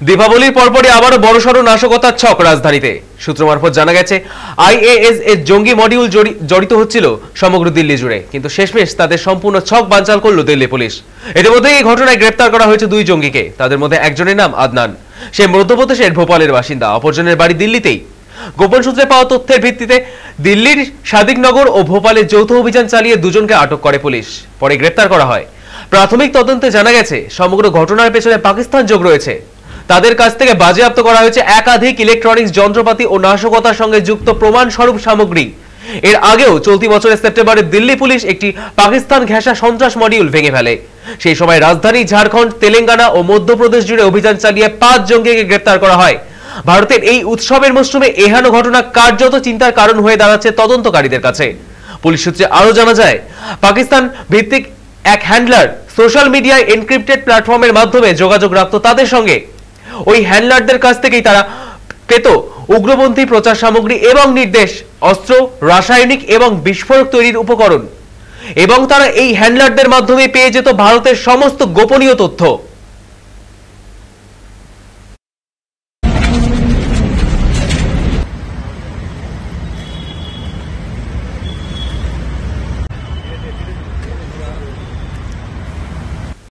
দীপাবলির পরপরই আবারও বড়সড় নাশকতার ছক রাজধানীতে। সূত্র মারফত জানা গেছে আইএএস এর জঙ্গি মডিউল জড়িত হচ্ছিল সমগ্র দিল্লি জুড়ে, কিন্তু শেষমেশ তাদের সম্পূর্ণ ছক বানচাল করল দিল্লি পুলিশ। ইতিমধ্যে এই ঘটনায় গ্রেপ্তার করা হয়েছে দুই জঙ্গিকে। তাদের মধ্যে একজনের নাম আদনান, সে মধ্যপ্রদেশের ভোপালের বাসিন্দা, অপরজনের বাড়ি দিল্লিতেই। গোপন সূত্রে পাওয়া তথ্যের ভিত্তিতে দিল্লির সাদিকনগর ও ভোপালে যৌথ অভিযান চালিয়ে দুজনকে আটক করে পুলিশ, পরে গ্রেপ্তার করা হয়। প্রাথমিক তদন্তে জানা গেছে সমগ্র ঘটনার পেছনে পাকিস্তান যোগ রয়েছে। তাদের কাছ থেকে বাজেয়াপ্ত করা হয়েছে একাধিক ইলেকট্রনিক্স যন্ত্রপাতি ও নাশকতার সঙ্গে যুক্ত প্রমাণ স্বরূপ সামগ্রী। এর আগেও চলতি বছরের সেপ্টেম্বরে দিল্লি পুলিশ একটি পাকিস্তান ঘেঁষা সন্ত্রাস মডিউল ভেঙে ফেলে। সেই সময় রাজধানী ঝাড়খণ্ড, তেলেঙ্গানা ও মধ্যপ্রদেশ জুড়ে অভিযান চালিয়ে 5 জঙ্গিকে গ্রেপ্তার করা হয়। ভারতের এই উৎসবের মরশুমে এহেন ঘটনা কার্যত চিন্তার কারণ হয়ে দাঁড়াচ্ছে তদন্তকারীদের কাছে। পুলিশ সূত্রে আরো জানা যায়, পাকিস্তান ভিত্তিক এক হ্যান্ডলার সোশ্যাল মিডিয়ায় এনক্রিপ্টেড প্ল্যাটফর্মের মাধ্যমে যোগাযোগ রাখত তাদের সঙ্গে। ওই হ্যান্ডলারদের কাছ থেকেই তারা পেত উগ্রপন্থী প্রচার সামগ্রী এবং নির্দেশ, অস্ত্র, রাসায়নিক এবং বিস্ফোরক তৈরির উপকরণ, এবং তারা এই হ্যান্ডলারদের মাধ্যমে পেয়ে যেত ভারতের সমস্ত গোপনীয় তথ্য।